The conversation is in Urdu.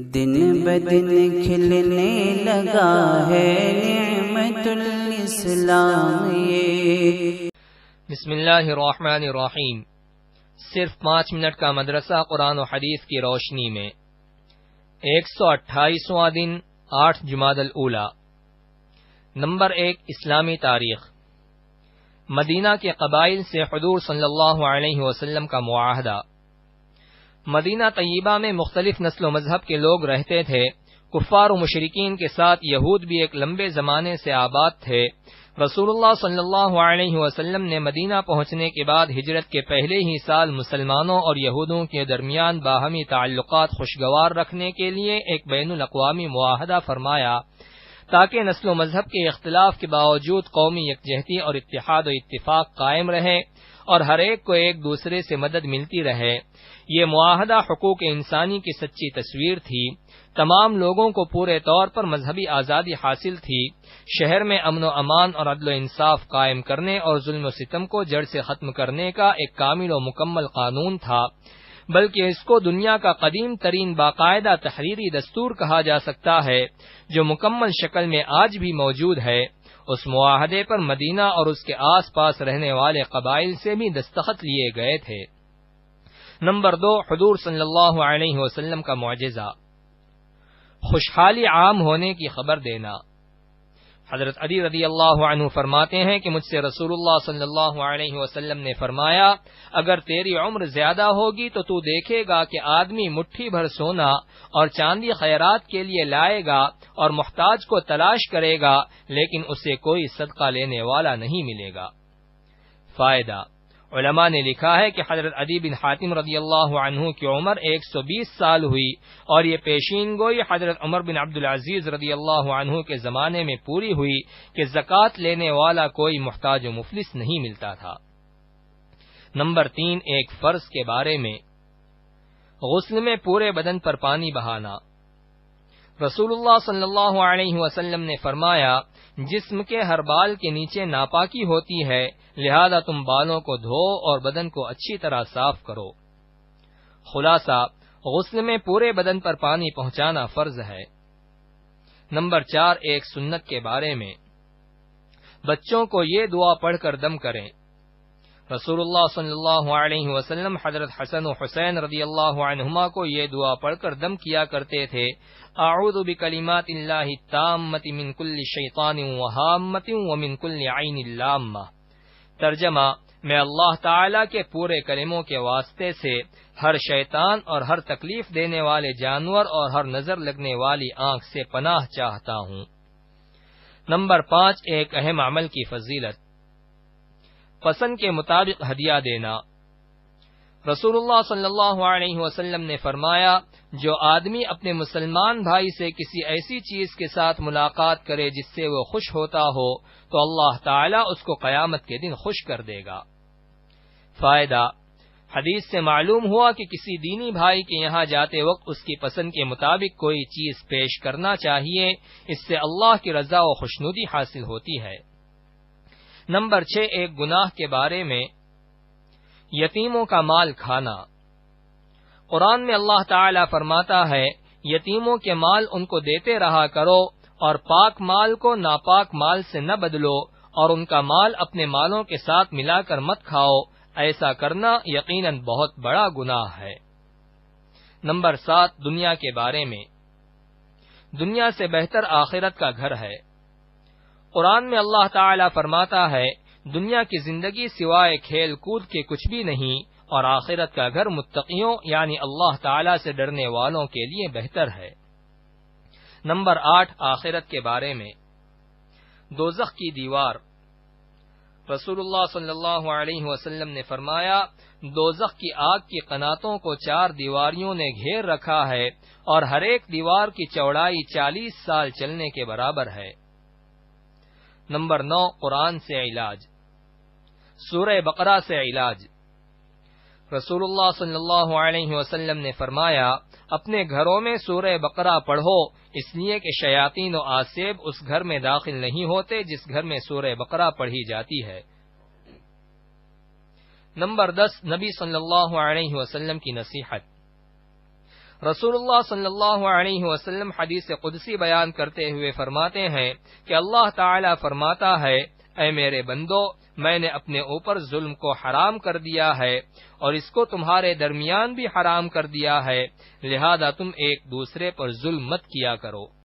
دن بدن کھلنے لگا ہے نعمت الاسلام یہ۔ بسم اللہ الرحمن الرحیم۔ صرف 5 منٹ کا مدرسہ قرآن و حدیث کی روشنی میں 128واں دن 8 جمادی الاولی۔ نمبر 1، اسلامی تاریخ۔ مدینہ کے قبائل سے حضور صلی اللہ علیہ وسلم کا معاہدہ۔ مدینہ طیبہ میں مختلف نسل و مذہب کے لوگ رہتے تھے۔ کفار و مشرکین کے ساتھ یہود بھی ایک لمبے زمانے سے آباد تھے۔ رسول اللہ صلی اللہ علیہ وسلم نے مدینہ پہنچنے کے بعد ہجرت کے پہلے ہی سال مسلمانوں اور یہودوں کے درمیان باہمی تعلقات خوشگوار رکھنے کے لیے ایک بین الاقوامی معاہدہ فرمایا تاکہ نسل و مذہب کے اختلاف کے باوجود قومی یکجہتی اور اتحاد و اتفاق قائم رہے اور ہر ایک کو ایک دوسرے سے مدد ملتی رہے۔ یہ معاہدہ حقوق انسانی کی سچی تصویر تھی۔ تمام لوگوں کو پورے طور پر مذہبی آزادی حاصل تھی۔ شہر میں امن و امان اور عدل و انصاف قائم کرنے اور ظلم و ستم کو جڑ سے ختم کرنے کا ایک کامل و مکمل قانون تھا، بلکہ اس کو دنیا کا قدیم ترین باقاعدہ تحریری دستور کہا جا سکتا ہے جو مکمل شکل میں آج بھی موجود ہے۔ اس معاہدے پر مدینہ اور اس کے آس پاس رہنے والے قبائل سے بھی دستخط لیے گئے تھے۔ نمبر 2، حضور صلی اللہ علیہ وسلم کا معجزہ۔ خوشحالی عام ہونے کی خبر دینا۔ حضرت علی رضی اللہ عنہ فرماتے ہیں کہ مجھ سے رسول اللہ صلی اللہ علیہ وسلم نے فرمایا، اگر تیری عمر زیادہ ہوگی تو دیکھے گا کہ آدمی مٹھی بھر سونا اور چاندی خیرات کے لیے لائے گا اور محتاج کو تلاش کرے گا، لیکن اسے کوئی صدقہ لینے والا نہیں ملے گا۔ فائدہ: علماء نے لکھا ہے کہ حضرت عدی بن حاتم رضی اللہ عنہ کی عمر 120 سال ہوئی اور یہ پیشین گوئی حضرت عمر بن عبدالعزیز رضی اللہ عنہ کے زمانے میں پوری ہوئی کہ زکوٰۃ لینے والا کوئی محتاج و مفلس نہیں ملتا تھا۔ نمبر 3، ایک فرض کے بارے میں۔ غسل میں پورے بدن پر پانی بہانا۔ رسول اللہ صلی اللہ علیہ وسلم نے فرمایا، جسم کے ہر بال کے نیچے ناپاکی ہوتی ہے، لہذا تم بالوں کو دھو اور بدن کو اچھی طرح صاف کرو۔ خلاصہ: غسل میں پورے بدن پر پانی پہنچانا فرض ہے۔ نمبر 4، ایک سنت کے بارے میں۔ بچوں کو یہ دعا پڑھ کر دم کریں۔ رسول اللہ صلی اللہ علیہ وسلم حضرت حسن و حسین رضی اللہ عنہما کو یہ دعا پڑھ کر دم کیا کرتے تھے: اعوذ بکلمات اللہ التامۃ من کل شیطان وہامۃ ومن کل عین لامہ۔ ترجمہ: میں اللہ تعالی کے پورے کلموں کے واسطے سے ہر شیطان اور ہر تکلیف دینے والے جانور اور ہر نظر لگنے والی آنکھ سے پناہ چاہتا ہوں۔ نمبر 5، ایک اہم عمل کی فضیلت۔ پسند کے مطابق ہدیہ دینا۔ رسول اللہ صلی اللہ علیہ وسلم نے فرمایا، جو آدمی اپنے مسلمان بھائی سے کسی ایسی چیز کے ساتھ ملاقات کرے جس سے وہ خوش ہوتا ہو تو اللہ تعالیٰ اس کو قیامت کے دن خوش کر دے گا۔ فائدہ: حدیث سے معلوم ہوا کہ کسی دینی بھائی کے یہاں جاتے وقت اس کی پسند کے مطابق کوئی چیز پیش کرنا چاہیے، اس سے اللہ کی رضا و خوشنودی حاصل ہوتی ہے۔ نمبر 6، ایک گناہ کے بارے میں۔ یتیموں کا مال کھانا۔ قرآن میں اللہ تعالی فرماتا ہے، یتیموں کے مال ان کو دیتے رہا کرو اور پاک مال کو ناپاک مال سے نہ بدلو اور ان کا مال اپنے مالوں کے ساتھ ملا کر مت کھاؤ، ایسا کرنا یقیناً بہت بڑا گناہ ہے۔ نمبر 7، دنیا کے بارے میں۔ دنیا سے بہتر آخرت کا گھر ہے۔ قرآن میں اللہ تعالی فرماتا ہے، دنیا کی زندگی سوائے کھیل کود کے کچھ بھی نہیں اور آخرت کا گھر متقیوں یعنی اللہ تعالی سے ڈرنے والوں کے لیے بہتر ہے۔ نمبر 8، آخرت کے بارے میں۔ دوزخ کی دیوار۔ رسول اللہ صلی اللہ علیہ وسلم نے فرمایا، دوزخ کی آگ کی قناتوں کو 4 دیواریوں نے گھیر رکھا ہے اور ہر ایک دیوار کی چوڑائی 40 سال چلنے کے برابر ہے۔ نمبر 9، قرآن سے علاج۔ سورہ بقرہ سے علاج۔ رسول اللہ صلی اللہ علیہ وسلم نے فرمایا، اپنے گھروں میں سورہ بقرہ پڑھو، اس لیے کہ شیاطین و آسیب اس گھر میں داخل نہیں ہوتے جس گھر میں سورہ بقرہ پڑھی جاتی ہے۔ نمبر 10، نبی صلی اللہ علیہ وسلم کی نصیحت۔ رسول اللہ صلی اللہ علیہ وسلم حدیث قدسی بیان کرتے ہوئے فرماتے ہیں کہ اللہ تعالی فرماتا ہے، اے میرے بندو، میں نے اپنے اوپر ظلم کو حرام کر دیا ہے اور اس کو تمہارے درمیان بھی حرام کر دیا ہے، لہذا تم ایک دوسرے پر ظلم مت کیا کرو۔